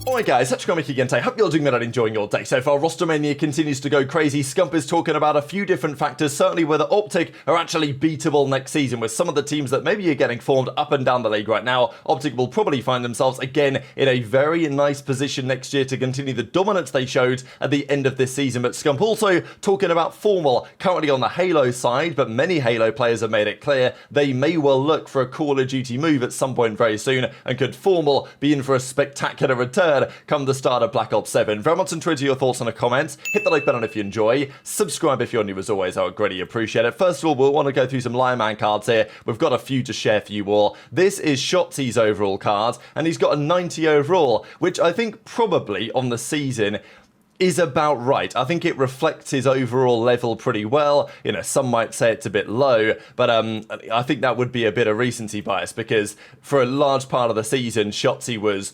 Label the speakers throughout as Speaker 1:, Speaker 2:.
Speaker 1: Alright guys, Scrappy again today. Hope you're doing well and enjoying your day so far. Roster mania continues to go crazy. Scump is talking about a few different factors, certainly whether OpTic are actually beatable next season with some of the teams that maybe are getting formed up and down the league right now. OpTic will probably find themselves again in a very nice position next year to continue the dominance they showed at the end of this season. But Scump also talking about FormaL, currently on the Halo side, but many Halo players have made it clear they may well look for a Call of Duty move at some point very soon, and could FormaL be in for a spectacular return come the start of Black Ops 7. Very much on Twitter your thoughts in the comments. Hit the like button if you enjoy. Subscribe if you're new as always. I would greatly appreciate it. First of all, we'll want to go through some Lion Man cards here. We've got a few to share for you all. This is Shotzzy's overall card, and he's got a 90 overall, which I think probably on the season is about right. I think it reflects his overall level pretty well. You know, some might say it's a bit low, but I think that would be a bit of recency bias, because for a large part of the season, Shotzzy was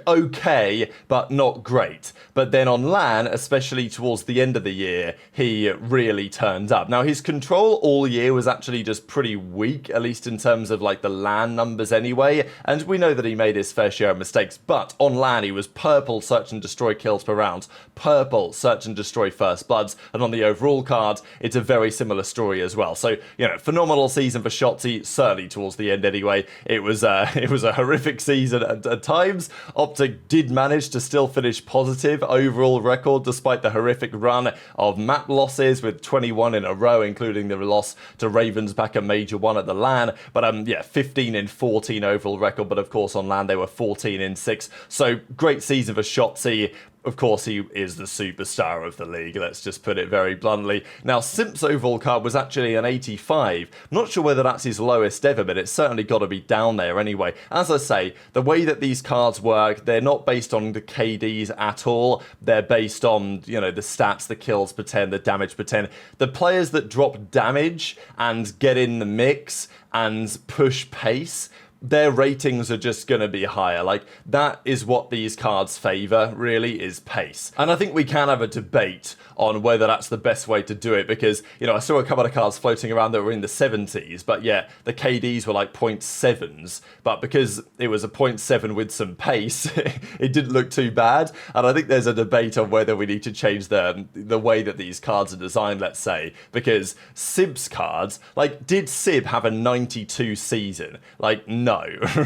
Speaker 1: okay, but not great. But then on LAN, especially towards the end of the year, he really turned up. Now, his control all year was actually just pretty weak, at least in terms of like the LAN numbers anyway, and we know that he made his fair share of mistakes, but on LAN he was purple search and destroy kills per round, purple search and destroy first bloods, and on the overall card, it's a very similar story as well. So, you know, phenomenal season for Shotzzy, certainly towards the end anyway. It was a horrific season at times. OpTic did manage to still finish positive overall record despite the horrific run of map losses with 21 in a row, including the loss to Ravens back at Major 1 at the LAN. But yeah, 15 in 14 overall record, but of course on LAN they were 14 in 6. So great season for Shotzzy. Of course, he is the superstar of the league, let's just put it very bluntly. Now, Simp's overall card was actually an 85. Not sure whether that's his lowest ever, but it's certainly got to be down there anyway. As I say, the way that these cards work, they're not based on the KDs at all. They're based on, you know, the stats, the kills per 10, the damage per 10. The players that drop damage and get in the mix and push pace, their ratings are just going to be higher. Like, that is what these cards favour, really, is pace. And I think we can have a debate on whether that's the best way to do it, because, you know, I saw a couple of cards floating around that were in the 70s, but yeah, the KDs were like 0.7s, but because it was a 0.7 with some pace, it didn't look too bad. And I think there's a debate on whether we need to change the way that these cards are designed, let's say, because Sib's cards, like, did Sib have a 92 season? Like, no,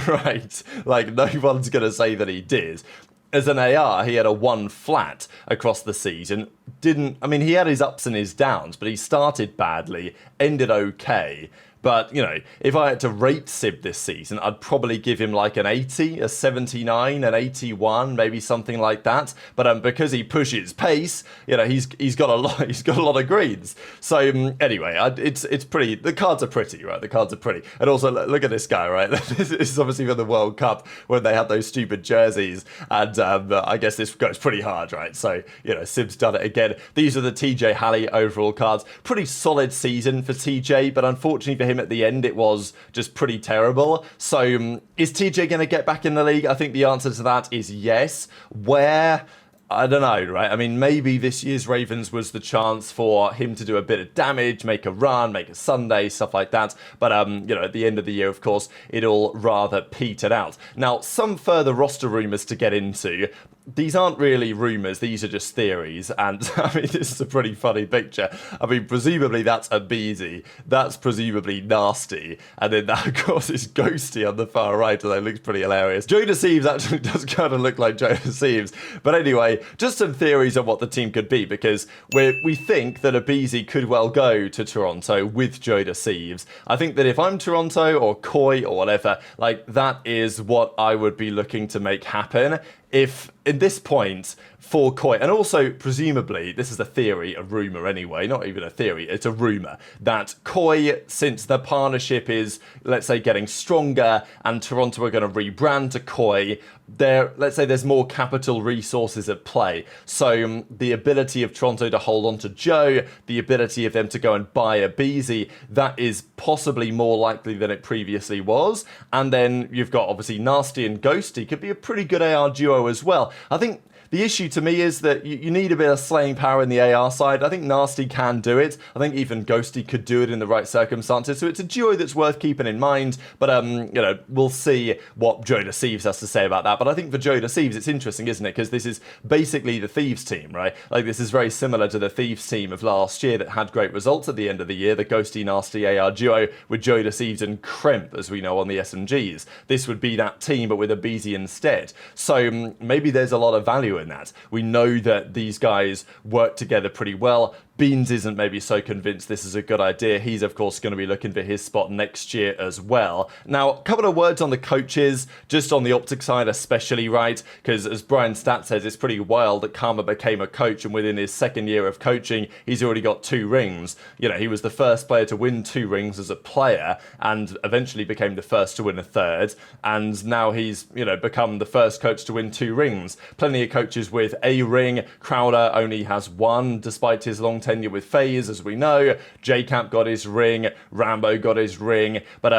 Speaker 1: right? Like, no one's going to say that he did. As an AR, he had a 1 flat across the season. I mean, he had his ups and his downs, but he started badly, ended okay. But, you know, if I had to rate Sib this season, I'd probably give him like an 80, a 79, an 81, maybe something like that. But because he pushes pace, you know, he's got a lot of greens. So anyway, it's pretty. The cards are pretty, right? The cards are pretty. And also look at this guy, right? This is obviously from the World Cup when they had those stupid jerseys, and I guess this goes pretty hard, right? So, you know, Sib's done it again. These are the TJ Halley overall cards. Pretty solid season for TJ, but unfortunately for him at the end, it was just pretty terrible. So is TJ going to get back in the league? I think the answer to that is yes. Where? I don't know, right? I mean, maybe this year's Ravens was the chance for him to do a bit of damage, make a run, make a Sunday, stuff like that. But, you know, at the end of the year, of course, it all rather petered out. Now, some further roster rumours to get into. These aren't really rumours, these are just theories, and I mean, this is a pretty funny picture. I mean, presumably that's aBeZy, that's presumably Nastie, and then that, of course, is Ghosty on the far right, and that looks pretty hilarious. JoeDeceives actually does kind of look like JoeDeceives, but anyway, just some theories on what the team could be, because we think that aBeZy could well go to Toronto with JoeDeceives. I think that if I'm Toronto or Koi or whatever, like, that is what I would be looking to make happen. If, in this point, for Koi, and also, presumably, this is a theory, a rumour anyway, not even a theory, it's a rumour, that Koi, since the partnership is, let's say, getting stronger, and Toronto are going to rebrand to Koi, let's say there's more capital resources at play. So the ability of Toronto to hold on to Joe, the ability of them to go and buy aBeZy, that is possibly more likely than it previously was. And then you've got, obviously, Nastie and Ghosty could be a pretty good AR duo as well. I think The issue to me is that you need a bit of slaying power in the AR side. I think Nastie can do it. I think even Ghosty could do it in the right circumstances. So it's a duo that's worth keeping in mind. But, you know, we'll see what JoeDeceives has to say about that. But I think for JoeDeceives, it's interesting, isn't it? Because this is basically the Thieves team, right? Like, this is very similar to the Thieves team of last year that had great results at the end of the year. The Ghosty Nastie AR duo with JoeDeceives and Kremp, as we know, on the SMGs. This would be that team, but with aBeZy instead. So maybe there's a lot of value in that. We know that these guys work together pretty well. Beans isn't maybe so convinced this is a good idea. He's, of course, going to be looking for his spot next year as well. Now, a couple of words on the coaches, just on the OpTic side especially, right? Because as Brian Stat says, it's pretty wild that Karma became a coach, and within his second year of coaching, he's already got 2 rings. You know, he was the first player to win 2 rings as a player, and eventually became the first to win a 3rd. And now he's, you know, become the first coach to win 2 rings. Plenty of coaches with a ring. Crowder only has 1, despite his long tenure with FaZe, as we know. J-Camp got his ring, Rambo got his ring, but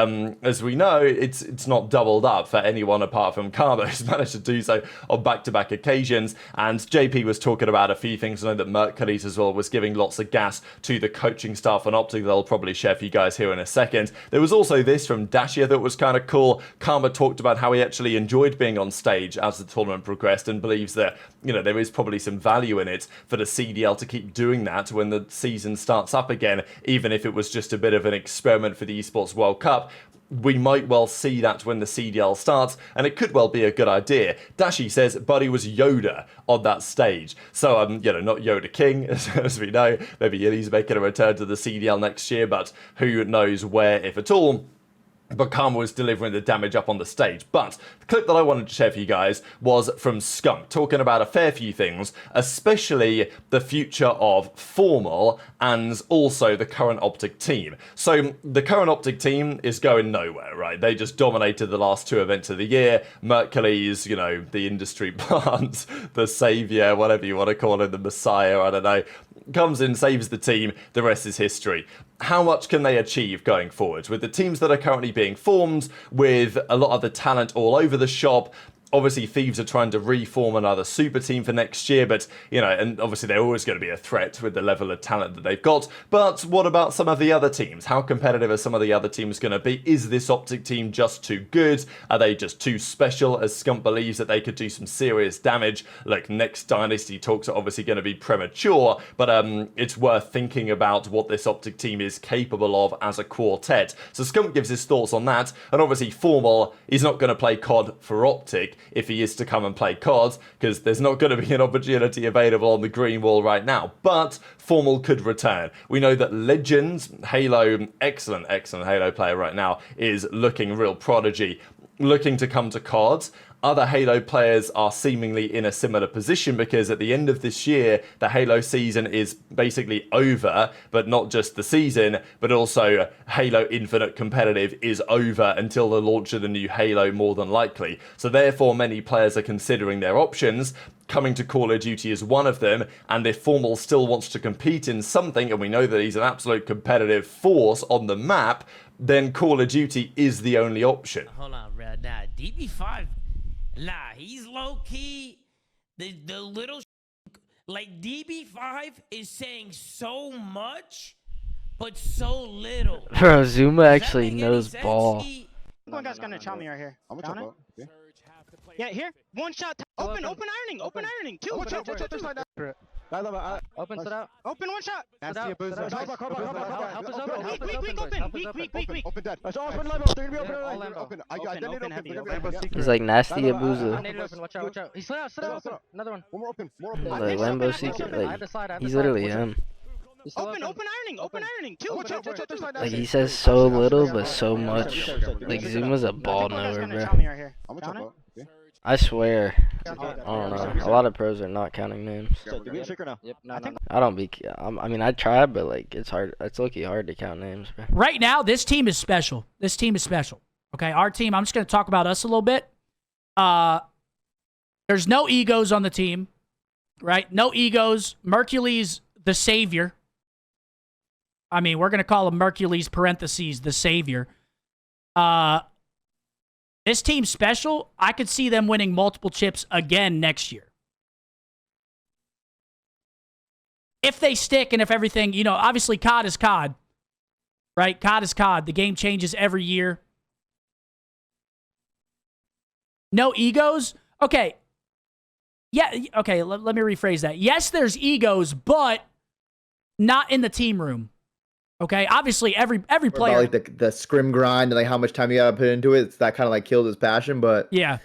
Speaker 1: as we know, it's not doubled up for anyone apart from Karma, who's managed to do so on back-to-back occasions. And JP was talking about a few things. I know that Mercules as well was giving lots of gas to the coaching staff on OpTic that I'll probably share for you guys here in a second. There was also this from Dashy that was kind of cool. Karma talked about how he actually enjoyed being on stage as the tournament progressed, and believes that, you know, there is probably some value in it for the CDL to keep doing that when the season starts up again, even if it was just a bit of an experiment for the Esports World Cup. We might well see that when the CDL starts, and it could well be a good idea. Dashy says Buddy was Yoda on that stage. So, you know, not Yoda King, as we know. Maybe he's making a return to the CDL next year, but who knows where, if at all. But Karma was delivering the damage up on the stage. But the clip that I wanted to share for you guys was from Scump, talking about a fair few things, especially the future of FormaL and also the current OpTic team. So the current OpTic team is going nowhere, right? They just dominated the last 2 events of the year. Mercules, you know, the industry plant, the savior, whatever you want to call him, the messiah, I don't know, comes in, saves the team, the rest is history. How much can they achieve going forward with the teams that are currently being formed, with a lot of the talent all over the shop? Obviously, Thieves are trying to reform another super team for next year, but, you know, and obviously they're always going to be a threat with the level of talent that they've got. But what about some of the other teams? How competitive are some of the other teams going to be? Is this OpTic team just too good? Are they just too special, as Scump believes that they could do some serious damage? Like, next Dynasty talks are obviously going to be premature, but it's worth thinking about what this OpTic team is capable of as a quartet. So Scump gives his thoughts on that, and obviously FormaL is not going to play COD for OpTic if he is to come and play COD, because there's not going to be an opportunity available on the green wall right now. But FormaL could return. We know that Legends, Halo, excellent Halo player right now, is looking real prodigy, looking to come to COD. Other Halo players are seemingly in a similar position, because at the end of this year, the Halo season is basically over, but not just the season, but also Halo Infinite Competitive is over until the launch of the new Halo, more than likely. So therefore, many players are considering their options. Coming to Call of Duty is one of them, and if FormaL still wants to compete in something, and we know that he's an absolute competitive force on the map, then Call of Duty is the only option.
Speaker 2: Hold on, bro. Nah, DB5... Nah, he's low-key, the little like DB5 is saying so much, but so little.
Speaker 3: Bro, Zuma actually knows ball.
Speaker 4: One guy's gonna chow me right here. I'm gonna chop. Yeah, here. One shot. Open ironing. Open ironing. 2.
Speaker 3: Open, sit out.
Speaker 4: Open, one shot.
Speaker 3: Nastie, Abuzah.
Speaker 4: Help us open. Weak.
Speaker 5: Open dead. That's all open. They're gonna be open.
Speaker 4: Open heavy.
Speaker 3: He's like Nastie, Abuzah.
Speaker 4: Watch out. He's slid out. Another one.
Speaker 5: One more open.
Speaker 3: Like Lambo Secret. Like, he's literally him.
Speaker 4: Open ironing. 2.
Speaker 3: Like, he says so little, but so much. Like, Zuma's a ball knower, bro.
Speaker 5: I'm gonna chop.
Speaker 3: I swear. I don't know. A lot of pros are not counting names.
Speaker 5: Did we shake or no?
Speaker 4: Yep. No.
Speaker 3: I don't be. I mean, I try, but like, it's hard. It's low-key hard to count names, bro.
Speaker 6: Right now, this team is special. Okay, our team. I'm just gonna talk about us a little bit. There's no egos on the team, right? No egos. Mercules, the savior. I mean, we're gonna call him Mercules parentheses the savior. This team's special. I could see them winning multiple chips again next year. if they stick and if everything, obviously COD is COD, right? COD is COD. The game changes every year. No egos? Okay. Yeah, okay, let me rephrase that. Yes, there's egos, but not in the team room. Okay? Obviously, every player...
Speaker 7: About, like, the scrim grind and like how much time you gotta put into it. It's that kind of like killed his passion, but...
Speaker 6: Yeah.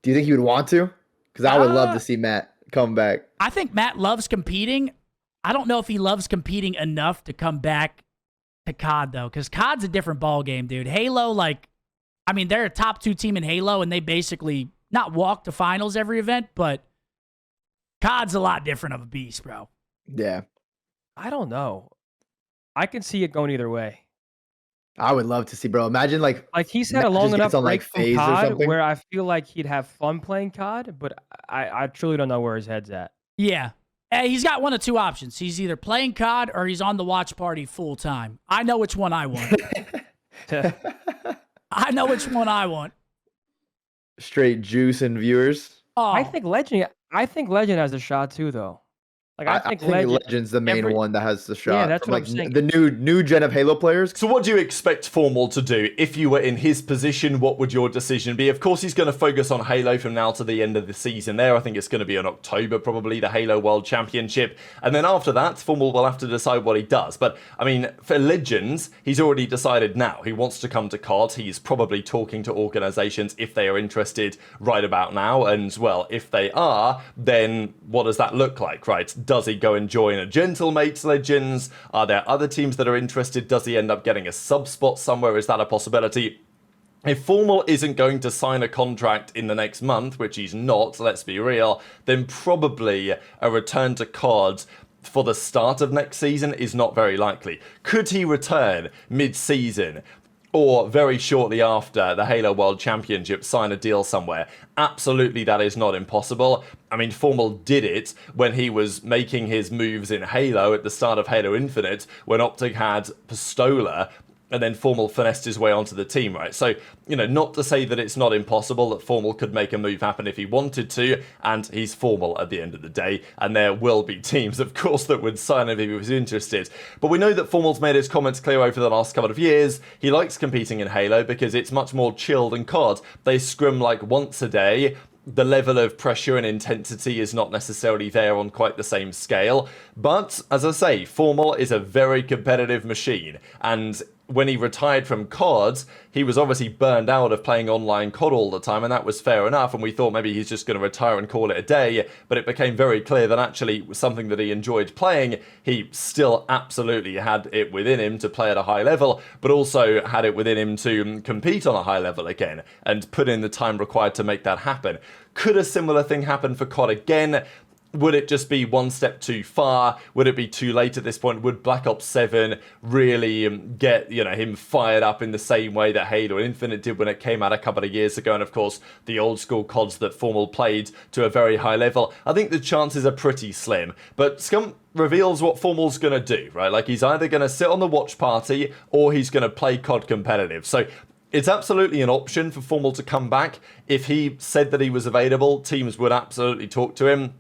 Speaker 7: Do you think he would want to? Because I would love to see Matt come back.
Speaker 6: I think Matt loves competing. I don't know if he loves competing enough to come back to COD, though, because COD's a different ball game, dude. Halo, they're a top 2 team in Halo, and they basically not walk to finals every event, but COD's a lot different of a beast, bro.
Speaker 7: Yeah.
Speaker 8: I don't know. I can see it going either way.
Speaker 7: I would love to see, bro. Imagine like
Speaker 8: he's had a long enough
Speaker 7: on
Speaker 8: break
Speaker 7: like
Speaker 8: from
Speaker 7: FaZe or
Speaker 8: COD
Speaker 7: something.
Speaker 8: where I feel like he'd have fun playing COD, but I truly don't know where his head's at.
Speaker 6: Yeah. He's got one of 2 options. He's either playing COD or he's on the watch party full time. I know which one I want. I know which one I want.
Speaker 7: Straight juice and viewers.
Speaker 6: Oh.
Speaker 8: I think Legend has a shot too, though. Like
Speaker 7: I think Legend's the main one that has the shot.
Speaker 8: Yeah, that's
Speaker 7: from,
Speaker 8: what I'm saying.
Speaker 7: The new gen of Halo players.
Speaker 1: So what do you expect FormaL to do? If you were in his position, what would your decision be? Of course, he's going to focus on Halo from now to the end of the season there. I think it's going to be in October, probably, the Halo World Championship. And then after that, FormaL will have to decide what he does. But, I mean, for Legends, he's already decided now. He wants to come to COD. He's probably talking to organizations if they are interested right about now. And, well, if they are, then what does that look like, right? Does he go and join a Gentlemates Legends? Are there other teams that are interested? Does he end up getting a sub spot somewhere? Is that a possibility? If FormaL isn't going to sign a contract in the next month, which he's not, let's be real, then probably a return to COD for the start of next season is not very likely. Could he return mid-season? Or very shortly after the Halo World Championship, sign a deal somewhere? Absolutely, that is not impossible. I mean, FormaL did it when he was making his moves in Halo at the start of Halo Infinite, when OpTic had Pistola, and then FormaL finessed his way onto the team, right? So, not to say that it's not impossible that FormaL could make a move happen if he wanted to, and he's FormaL at the end of the day, and there will be teams, of course, that would sign him if he was interested. But we know that FormaL's made his comments clear over the last couple of years. He likes competing in Halo because it's much more chill than COD. They scrim like once a day. The level of pressure and intensity is not necessarily there on quite the same scale. But, as I say, FormaL is a very competitive machine, and when he retired from COD, he was obviously burned out of playing online COD all the time, and that was fair enough, and we thought maybe he's just going to retire and call it a day, but it became very clear that actually it was something that he enjoyed playing. He still absolutely had it within him to play at a high level, but also had it within him to compete on a high level again, and put in the time required to make that happen. Could a similar thing happen for COD again? Would it just be one step too far? Would it be too late at this point? Would Black Ops 7 really get him fired up in the same way that Halo Infinite did when it came out a couple of years ago? And of course, the old school CODs that FormaL played to a very high level. I think the chances are pretty slim. But Scump reveals what FormaL's going to do, right? Like, he's either going to sit on the watch party or he's going to play COD competitive. So it's absolutely an option for FormaL to come back. If he said that he was available, teams would absolutely talk to him.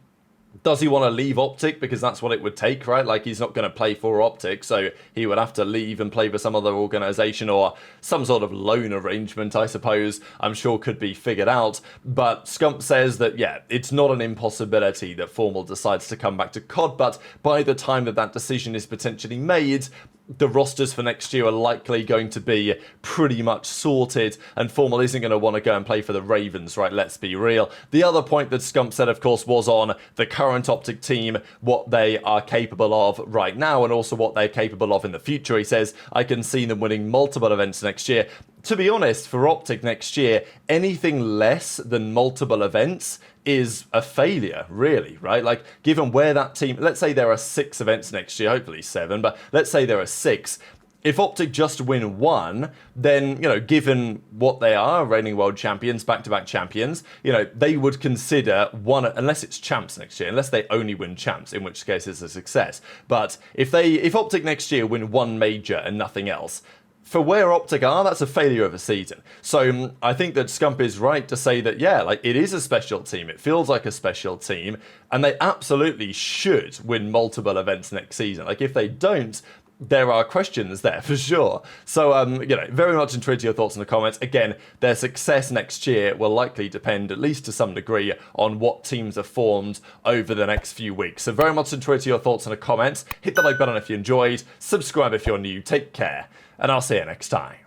Speaker 1: Does he want to leave OpTic? Because that's what it would take, right? Like, he's not going to play for OpTic, so he would have to leave and play for some other organization, or some sort of loan arrangement, I suppose, I'm sure could be figured out. But Scump says that, yeah, it's not an impossibility that FormaL decides to come back to COD, but by the time that that decision is potentially made, the rosters for next year are likely going to be pretty much sorted, and FormaL isn't going to want to go and play for the Ravens, right? Let's be real. The other point that Scump said, of course, was on the current OpTic team, what they are capable of right now, and also what they're capable of in the future. He says, I can see them winning multiple events next year. To be honest, for OpTic next year, anything less than multiple events is a failure, really, right? Like, given where that team, let's say there are 6 events next year, hopefully 7, but let's say there are 6. If OpTic just win 1, then, given what they are, reigning world champions, back-to-back champions, they would consider one, unless it's champs next year, unless they only win champs, in which case it's a success. But if OpTic next year win 1 major and nothing else, for where OpTic are, that's a failure of a season. So I think that Scump is right to say that, yeah, like it is a special team. It feels like a special team, and they absolutely should win multiple events next season. Like if they don't, there are questions there for sure. So, very much intrigued to your thoughts in the comments. Again, their success next year will likely depend, at least to some degree, on what teams are formed over the next few weeks. So very much intrigued to your thoughts in the comments. Hit the like button if you enjoyed. Subscribe if you're new. Take care. And I'll see you next time.